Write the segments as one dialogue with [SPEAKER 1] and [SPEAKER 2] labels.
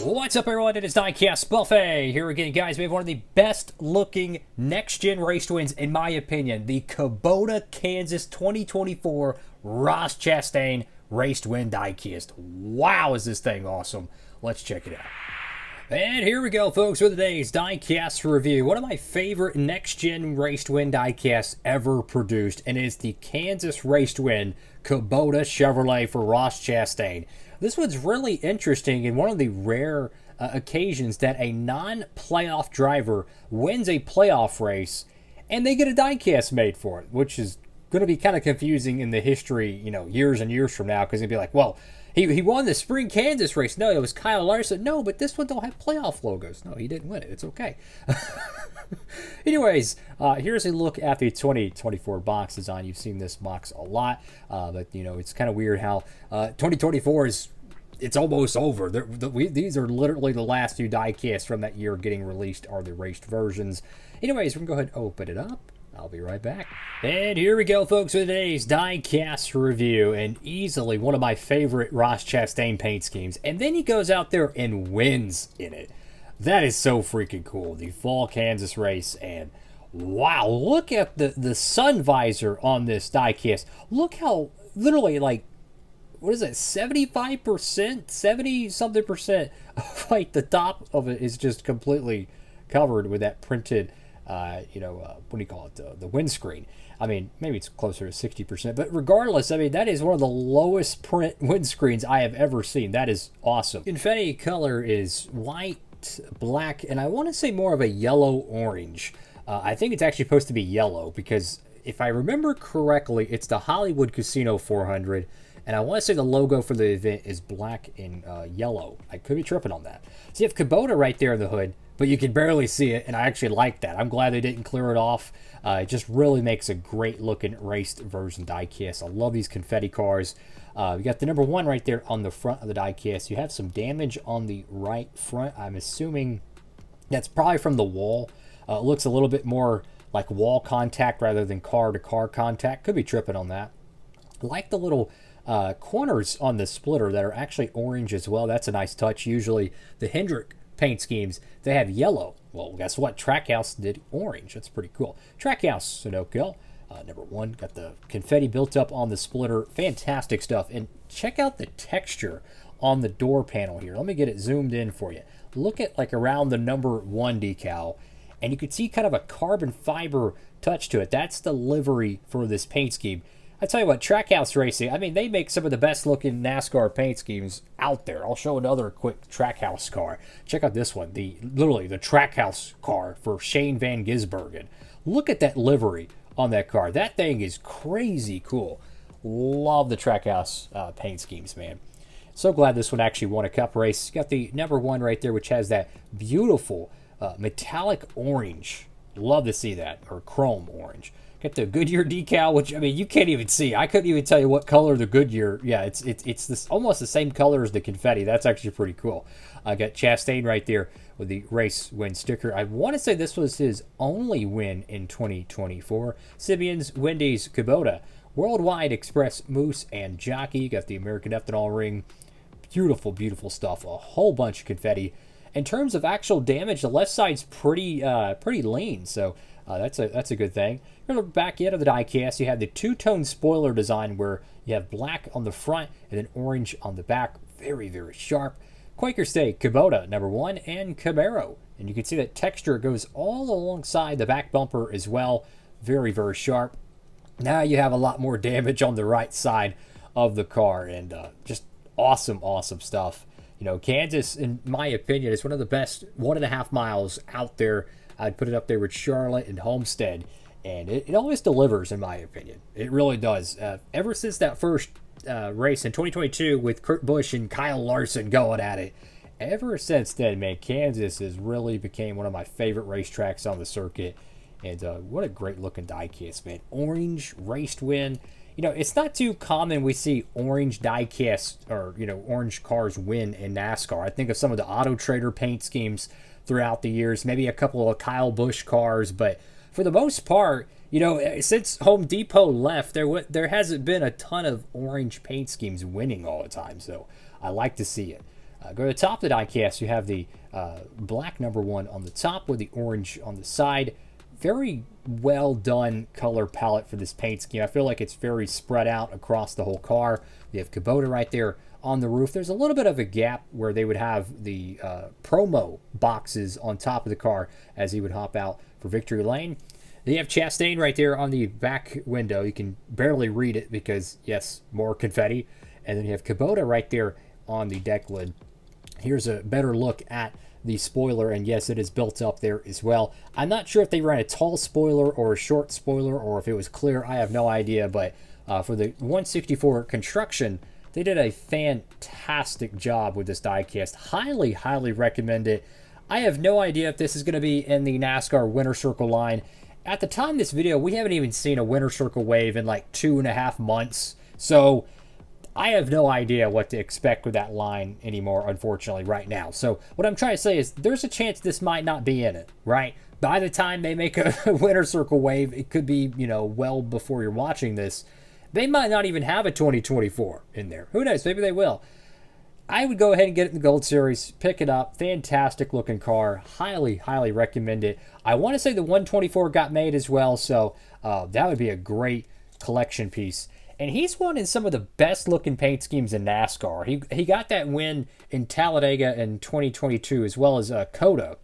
[SPEAKER 1] What's up, everyone? It is Diecastbuffet here again, guys. We have one of the best looking next gen race twins, in my opinion, the Kubota Kansas 2024 Ross Chastain race twin diecast. Wow, is this thing awesome? Let's check it out. And here we go, folks, for today's diecast review. One of my favorite next gen race twin diecasts ever produced, and it is the Kansas race twin Kubota Chevrolet for Ross Chastain. This one's really interesting and one of the rare occasions that a non-playoff driver wins a playoff race and they get a diecast made for it, which is going to be kind of confusing in the history, years and years from now, because it'd be like, well, he won the Spring Kansas race. No, it was Kyle Larson. No, but this one don't have playoff logos. No, he didn't win it. It's okay. Anyways, here's a look at the 2024 box design. You've seen this box a lot, but it's kind of weird how 2024 it's almost over. These are literally the last two diecasts from that year getting released are the raced versions. Anyways, we're going to go ahead and open it up. I'll be right back. And here we go, folks, with today's diecast review, and easily one of my favorite Ross Chastain paint schemes. And then he goes out there and wins in it. That is so freaking cool. The fall Kansas race, and wow, look at the sun visor on this diecast. Look how literally, like, what is it, 75%, 70-something percent of, like, the top of it is just completely covered with that printed, what do you call it, the windscreen. I mean, maybe it's closer to 60%, but regardless, I mean, that is one of the lowest print windscreens I have ever seen. That is awesome. Confetti color is white, black, and I want to say more of a yellow-orange. I think it's actually supposed to be yellow because if I remember correctly, it's the Hollywood Casino 400, and I want to say the logo for the event is black and yellow. I could be tripping on that. So you have Kubota right there in the hood, but you can barely see it, and I actually like that. I'm glad they didn't clear it off. It just really makes a great looking raced version diecast. I love these confetti cars. You got the number 1 right there on the front of the diecast. You have some damage on the right front. I'm assuming that's probably from the wall. It looks a little bit more like wall contact rather than car-to-car contact. Could be tripping on that. I like the little corners on the splitter that are actually orange as well. That's a nice touch. Usually the Hendrick paint schemes, they have yellow. Well, guess what? Trackhouse did orange. That's pretty cool. Trackhouse, Sunoco. Number 1, got the confetti built up on the splitter. Fantastic stuff. And check out the texture on the door panel here. Let me get it zoomed in for you. Look at like around the number 1 decal, and you can see kind of a carbon fiber touch to it. That's the livery for this paint scheme. I tell you what, Trackhouse Racing, I mean, they make some of the best looking NASCAR paint schemes out there. I'll show another quick Trackhouse car. Check out this one, literally the Trackhouse car for Shane Van Gisbergen. Look at that livery on that car. That thing is crazy cool. Love the Trackhouse paint schemes, man. So glad this one actually won a cup race. Got the number 1 right there, which has that beautiful metallic orange. Love to see that, or chrome orange. Got the Goodyear decal, which, I mean, you can't even see. I couldn't even tell you what color the Goodyear. Yeah, it's this almost the same color as the confetti. That's actually pretty cool. I got Chastain right there with the race win sticker. I want to say this was his only win in 2024. Simeon's, Wendy's, Kubota, Worldwide Express, Moose, and Jockey. Got the American Ethanol ring. Beautiful, beautiful stuff. A whole bunch of confetti. In terms of actual damage, the left side's pretty lean, so that's a good thing. You're on the back end of the diecast. You have the 2-tone spoiler design where you have black on the front and then orange on the back. Very, very sharp. Quaker State, Kubota, number 1, and Camaro. And you can see that texture goes all alongside the back bumper as well. Very, very sharp. Now you have a lot more damage on the right side of the car, and just awesome, awesome stuff. Kansas, in my opinion, is one of the best 1.5 miles out there. I'd put it up there with Charlotte and Homestead, and it always delivers, in my opinion. It really does. Ever since that first race in 2022 with Kurt Busch and Kyle Larson going at it, ever since then, man, Kansas has really became one of my favorite racetracks on the circuit. And what a great looking diecast, man. Orange raced win. It's not too common we see orange diecast or, orange cars win in NASCAR. I think of some of the Auto Trader paint schemes throughout the years, maybe a couple of Kyle Busch cars, but for the most part, since Home Depot left, there hasn't been a ton of orange paint schemes winning all the time, so I like to see it. Go to the top of the diecast. You have the black number 1 on the top with the orange on the side. Very well done color palette for this paint scheme. I feel like it's very spread out across the whole car. You have Kubota right there on the roof. There's a little bit of a gap where they would have the promo boxes on top of the car as he would hop out for victory lane. Then you have Chastain right there on the back window. You can barely read it because, yes, more confetti. And then you have Kubota right there on the deck lid. Here's a better look at the spoiler, and yes, it is built up there as well. I'm not sure if they ran a tall spoiler or a short spoiler or if it was clear. I have no idea, but for the 164 construction, they did a fantastic job with this diecast. Highly, highly recommend it. I have no idea if this is going to be in the NASCAR Winner Circle line. At the time of this video, we haven't even seen a Winner Circle wave in like 2.5 months. So I have no idea what to expect with that line anymore, unfortunately, right now. So what I'm trying to say is there's a chance this might not be in it, right? By the time they make a Winner Circle wave, it could be, you know, well before you're watching this. They might not even have a 2024 in there. Who knows? Maybe they will. I would go ahead and get it in the Gold Series, pick it up. Fantastic looking car. Highly, highly recommend it. I want to say the 124 got made as well, so that would be a great collection piece. And he's one in some of the best looking paint schemes in NASCAR. He got that win in Talladega in 2022 as well as COTA.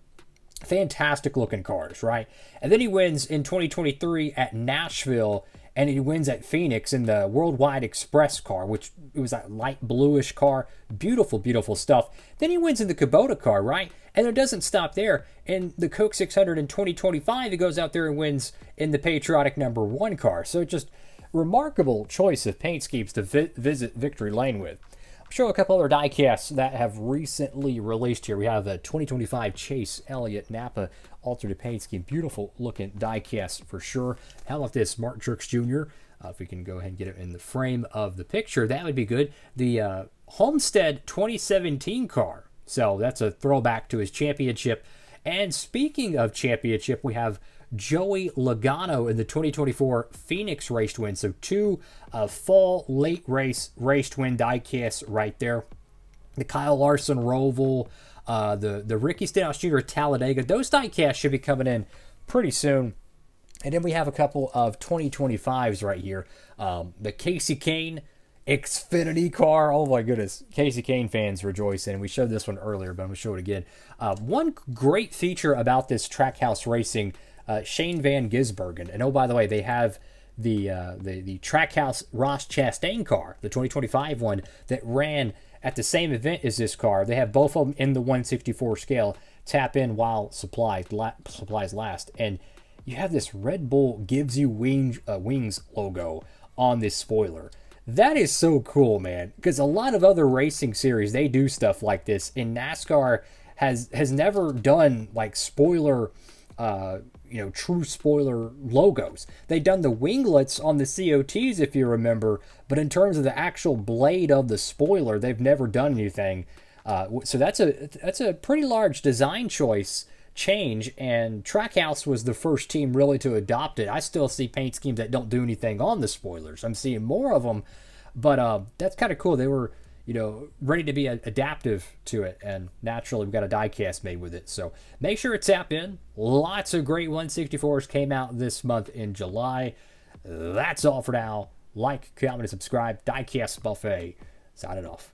[SPEAKER 1] Fantastic looking cars, right? And then he wins in 2023 at Nashville, and he wins at Phoenix in the Worldwide Express car, which it was that light bluish car. Beautiful, beautiful stuff. Then he wins in the Kubota car, right? And it doesn't stop there. In the Coke 600 in 2025, he goes out there and wins in the Patriotic number 1 car. So just remarkable choice of paint schemes to visit Victory Lane with. I'll show a couple other diecasts that have recently released here. We have the 2025 Chase Elliott Napa alternate paint scheme. Beautiful looking diecast for sure. How about this Mark Jerks Jr.? If we can go ahead and get it in the frame of the picture, that would be good. The Homestead 2017 car. So that's a throwback to his championship. And speaking of championship, we have Joey Logano in the 2024 Phoenix race win. So 2 fall late race twin diecasts right there. The Kyle Larson Roval, the Ricky Stenhouse Jr. Talladega. Those diecasts should be coming in pretty soon. And then we have a couple of 2025s right here. The Casey Kane Xfinity car. Oh my goodness. Casey Kane fans rejoicing. We showed this one earlier, but I'm going to show it again. One great feature about this Trackhouse Racing, Shane Van Gisbergen. And oh, by the way, they have the Trackhouse Ross Chastain car, the 2025 one, that ran at the same event as this car. They have both of them in the 164 scale. Tap in while supplies last. And you have this Red Bull gives you wings logo on this spoiler. That is so cool, man, because a lot of other racing series, they do stuff like this, and NASCAR has never done like spoiler, true spoiler logos. They've done the winglets on the COTs, if you remember, but in terms of the actual blade of the spoiler, they've never done anything. So that's a pretty large design choice change, and Trackhouse was the first team really to adopt it. I still see paint schemes that don't do anything on the spoilers. I'm seeing more of them, but that's kind of cool. They were, ready to be adaptive to it, and naturally we've got a diecast made with it. So make sure to tap in. Lots of great 164s came out this month in July. That's all for now. Like, comment, and subscribe. Diecast Buffet signing off.